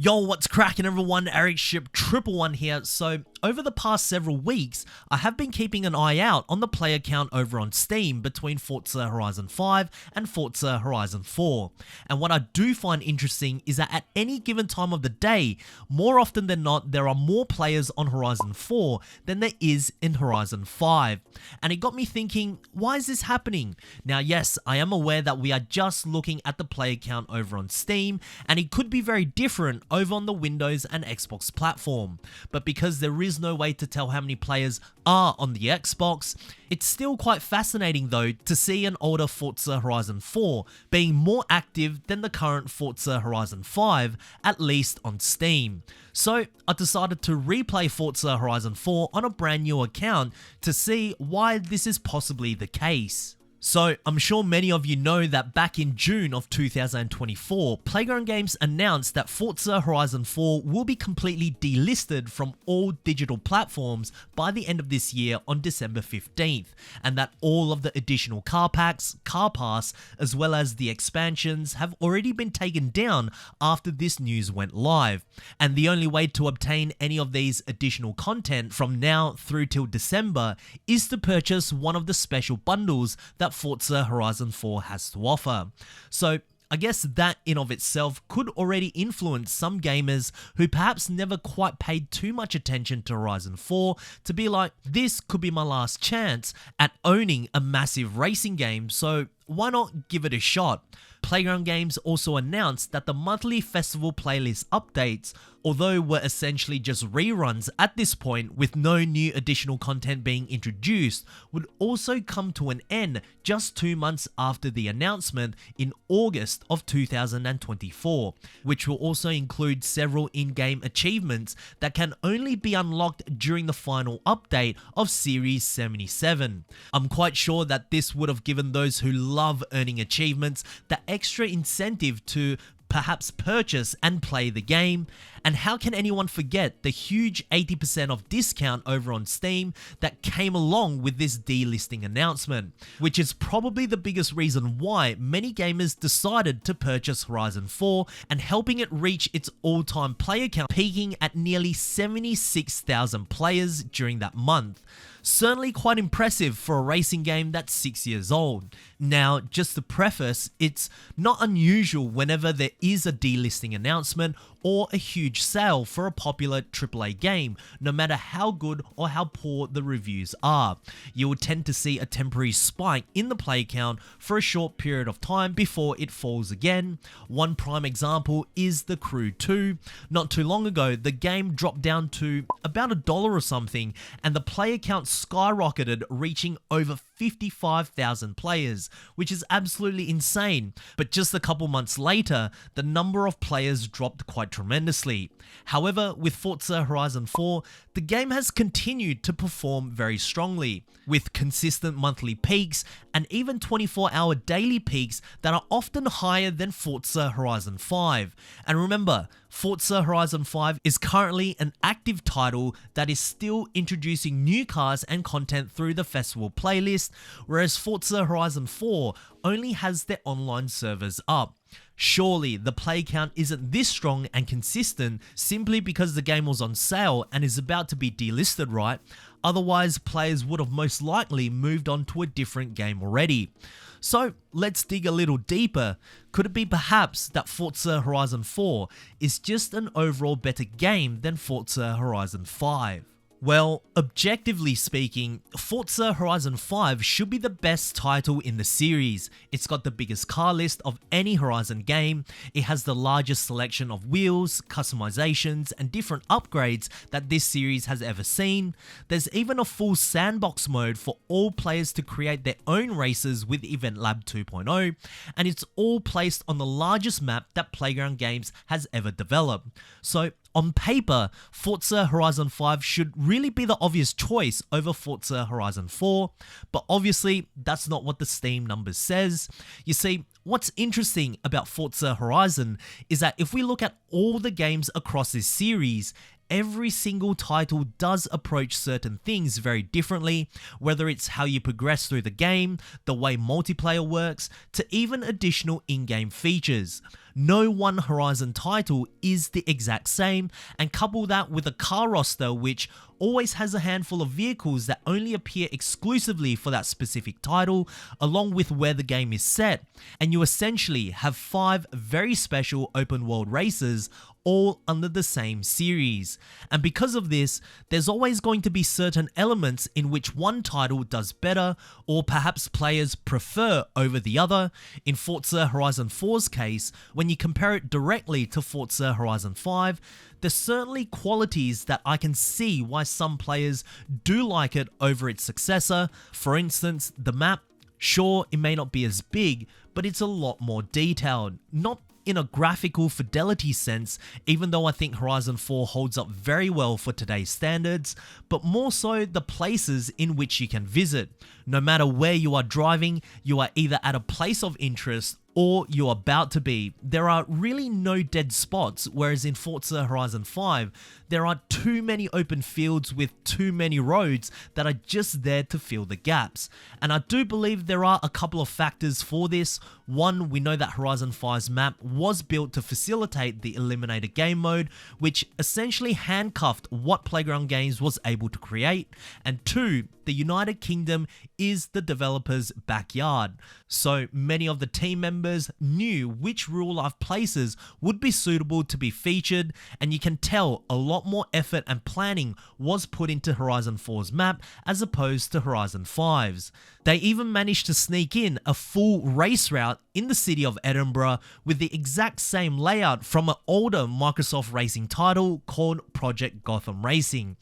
Yo, what's cracking everyone? Ericship 111 here. So, over the past several weeks, I have been keeping an eye out on the player count over on Steam between Forza Horizon 5 and Forza Horizon 4. And what I do find interesting is that at any given time of the day, more often than not, there are more players on Horizon 4 than there is in Horizon 5. And it got me thinking, why is this happening? Now, yes, I am aware that we are just looking at the player count over on Steam, and it could be very different over on the Windows and Xbox platform. But because there is no way to tell how many players are on the Xbox, it's still quite fascinating though to see an older Forza Horizon 4 being more active than the current Forza Horizon 5, at least on Steam. So I decided to replay Forza Horizon 4 on a brand new account to see why this is possibly the case. So, I'm sure many of you know that back in June of 2024, Playground Games announced that Forza Horizon 4 will be completely delisted from all digital platforms by the end of this year on December 15th, and that all of the additional car packs, car pass, as well as the expansions have already been taken down after this news went live. And the only way to obtain any of these additional content from now through till December is to purchase one of the special bundles that Forza Horizon 4 has to offer. So I guess that in of itself could already influence some gamers who perhaps never quite paid too much attention to Horizon 4 to be like, this could be my last chance at owning a massive racing game, so why not give it a shot? Playground Games also announced that the monthly festival playlist updates, although were essentially just reruns at this point with no new additional content being introduced, would also come to an end just 2 months after the announcement in August of 2024, which will also include several in-game achievements that can only be unlocked during the final update of Series 77. I'm quite sure that this would have given those who love earning achievements the extra incentive to perhaps purchase and play the game. And how can anyone forget the huge 80% off discount over on Steam that came along with this delisting announcement, which is probably the biggest reason why many gamers decided to purchase Horizon 4 and helping it reach its all-time player count, peaking at nearly 76,000 players during that month. Certainly quite impressive for a racing game that's 6 years old. Now, just to preface, it's not unusual whenever there is a delisting announcement or a huge sale for a popular AAA game, no matter how good or how poor the reviews are. You will tend to see a temporary spike in the play count for a short period of time before it falls again. One prime example is The Crew 2. Not too long ago, the game dropped down to about $1 or something, and the player count skyrocketed, reaching over 55,000 players, which is absolutely insane. But just a couple months later, the number of players dropped quite tremendously. However, with Forza Horizon 4, the game has continued to perform very strongly, with consistent monthly peaks and even 24-hour daily peaks that are often higher than Forza Horizon 5. And remember, Forza Horizon 5 is currently an active title that is still introducing new cars and content through the festival playlist, whereas Forza Horizon 4 only has their online servers up. Surely the play count isn't this strong and consistent simply because the game was on sale and is about to be delisted, right? Otherwise, players would have most likely moved on to a different game already. So let's dig a little deeper. Could it be perhaps that Forza Horizon 4 is just an overall better game than Forza Horizon 5? Well, objectively speaking, Forza Horizon 5 should be the best title in the series. It's got the biggest car list of any Horizon game, it has the largest selection of wheels, customizations, and different upgrades that this series has ever seen. There's even a full sandbox mode for all players to create their own races with Event Lab 2.0, and it's all placed on the largest map that Playground Games has ever developed. So, on paper, Forza Horizon 5 should really be the obvious choice over Forza Horizon 4, but obviously that's not what the Steam numbers says. You see, what's interesting about Forza Horizon is that if we look at all the games across this series, every single title does approach certain things very differently, whether it's how you progress through the game, the way multiplayer works, to even additional in-game features. No one Horizon title is the exact same, and couple that with a car roster which always has a handful of vehicles that only appear exclusively for that specific title, along with where the game is set, and you essentially have 5 very special open world races all under the same series. And because of this, there's always going to be certain elements in which one title does better, or perhaps players prefer over the other. In Forza Horizon 4's case, when you compare it directly to Forza Horizon 5, there's certainly qualities that I can see why some players do like it over its successor. For instance, the map. Sure, it may not be as big, but it's a lot more detailed. Not in a graphical fidelity sense, even though I think Horizon 4 holds up very well for today's standards, but more so the places in which you can visit. No matter where you are driving, you are either at a place of interest or you're about to be. There are really no dead spots, whereas in Forza Horizon 5, there are too many open fields with too many roads that are just there to fill the gaps. And I do believe there are a couple of factors for this. One, we know that Horizon 5's map was built to facilitate the Eliminator game mode, which essentially handcuffed what Playground Games was able to create. And two, the United Kingdom is the developer's backyard. So many of the team members knew which real-life places would be suitable to be featured, and you can tell a lot more effort and planning was put into Horizon 4's map as opposed to Horizon 5's. They even managed to sneak in a full race route in the city of Edinburgh with the exact same layout from an older Microsoft racing title called Project Gotham Racing.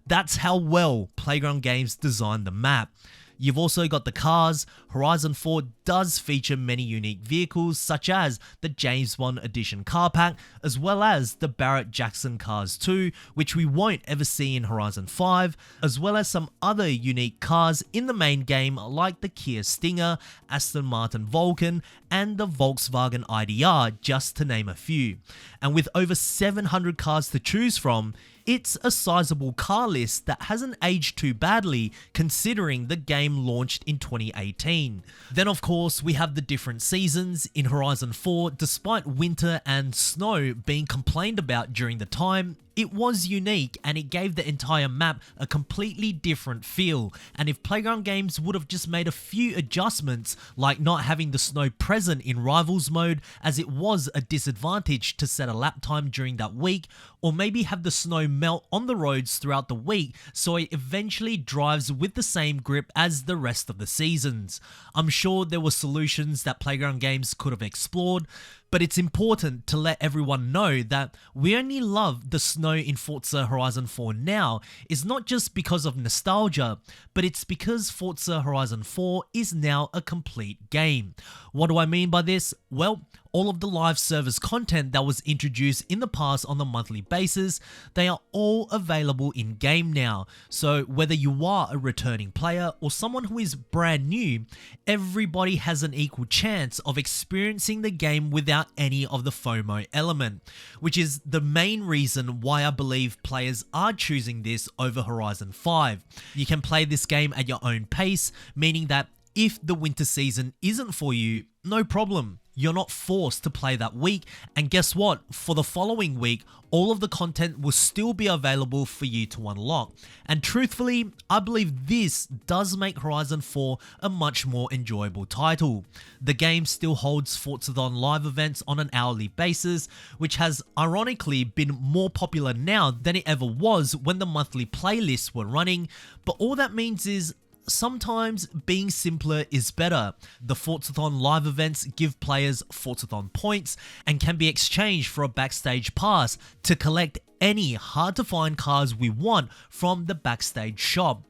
That's how well Playground Games designed the map. You've also got the cars. Horizon 4 does feature many unique vehicles such as the James Bond Edition car pack, as well as the Barrett-Jackson cars too, which we won't ever see in Horizon 5, as well as some other unique cars in the main game like the Kia Stinger, Aston Martin Vulcan, and the Volkswagen IDR, just to name a few. And with over 700 cars to choose from, it's a sizable car list that hasn't aged too badly considering the game launched in 2018. Then of course we have the different seasons. In Horizon 4, despite winter and snow being complained about during the time, it was unique and it gave the entire map a completely different feel. And if Playground Games would have just made a few adjustments, like not having the snow present in Rivals mode as it was a disadvantage to set a lap time during that week, or maybe have the snow melt on the roads throughout the week so it eventually drives with the same grip as the rest of the seasons. I'm sure there were solutions that Playground Games could have explored, but it's important to let everyone know that we only love the snow in Forza Horizon 4 now is not just because of nostalgia, but it's because Forza Horizon 4 is now a complete game. What do I mean by this? Well, all of the live service content that was introduced in the past on a monthly basis, they are all available in game now. So whether you are a returning player or someone who is brand new, everybody has an equal chance of experiencing the game without any of the FOMO element, which is the main reason why I believe players are choosing this over Horizon 5. You can play this game at your own pace, meaning that if the winter season isn't for you, no problem. You're not forced to play that week, and guess what? For the following week, all of the content will still be available for you to unlock. And truthfully, I believe this does make Horizon 4 a much more enjoyable title. The game still holds Forzathon live events on an hourly basis, which has ironically been more popular now than it ever was when the monthly playlists were running, but all that means is sometimes being simpler is better. The Forzathon live events give players Forzathon points and can be exchanged for a backstage pass to collect any hard to find cars we want from the backstage shop.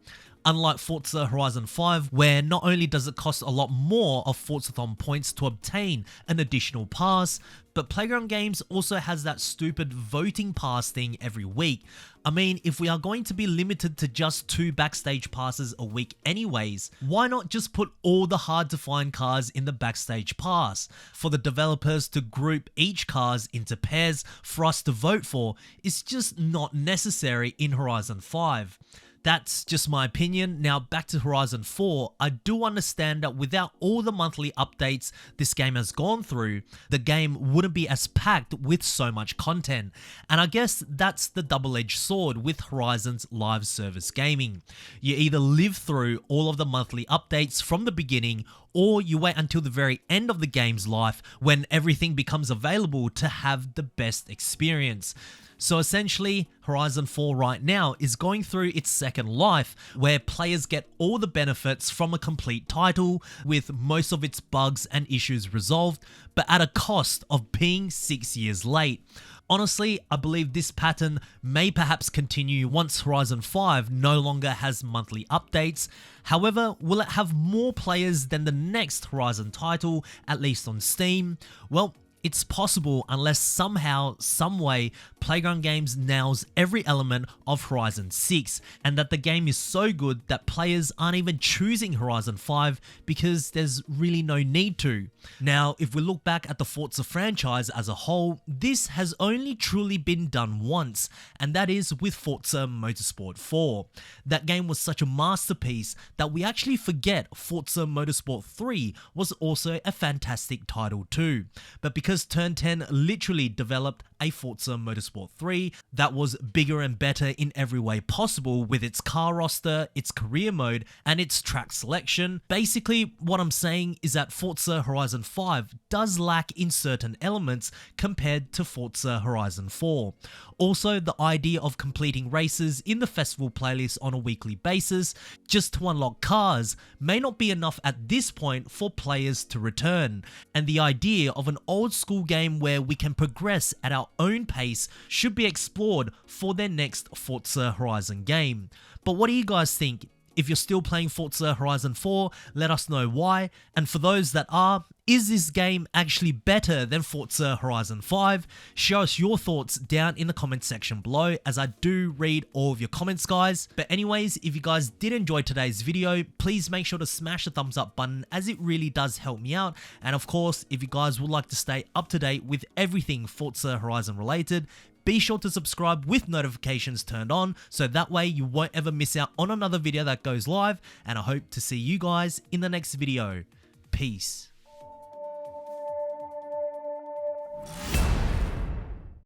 Unlike Forza Horizon 5, where not only does it cost a lot more of Forzathon points to obtain an additional pass, but Playground Games also has that stupid voting pass thing every week. I mean, if we are going to be limited to just 2 backstage passes a week anyways, why not just put all the hard to find cars in the backstage pass? For the developers to group each cars into pairs for us to vote for is just not necessary in Horizon 5. That's just my opinion. Now back to Horizon 4, I do understand that without all the monthly updates this game has gone through, the game wouldn't be as packed with so much content. And I guess that's the double-edged sword with Horizon's live service gaming. You either live through all of the monthly updates from the beginning, or you wait until the very end of the game's life when everything becomes available to have the best experience. So essentially, Horizon 4 right now is going through its second life, where players get all the benefits from a complete title, with most of its bugs and issues resolved, but at a cost of being 6 years late. Honestly, I believe this pattern may perhaps continue once Horizon 5 no longer has monthly updates. However, will it have more players than the next Horizon title, at least on Steam? Well, it's possible unless somehow, someway, Playground Games nails every element of Horizon 6, and that the game is so good that players aren't even choosing Horizon 5 because there's really no need to. Now, if we look back at the Forza franchise as a whole, this has only truly been done once, and that is with Forza Motorsport 4. That game was such a masterpiece that we actually forget Forza Motorsport 3 was also a fantastic title too. But because Turn 10 literally developed a Forza Motorsport 3 that was bigger and better in every way possible with its car roster, its career mode, and its track selection. Basically, what I'm saying is that Forza Horizon 5 does lack in certain elements compared to Forza Horizon 4. Also, the idea of completing races in the festival playlist on a weekly basis just to unlock cars may not be enough at this point for players to return, and the idea of an old school game where we can progress at our own pace should be explored for their next Forza Horizon game. But what do you guys think? If you're still playing Forza Horizon 4, let us know why. And for those that are, is this game actually better than Forza Horizon 5? Show us your thoughts down in the comment section below, as I do read all of your comments, guys. But anyways, if you guys did enjoy today's video, please make sure to smash the thumbs up button, as it really does help me out. And of course, if you guys would like to stay up to date with everything Forza Horizon related, be sure to subscribe with notifications turned on, so that way you won't ever miss out on another video that goes live, and I hope to see you guys in the next video. Peace.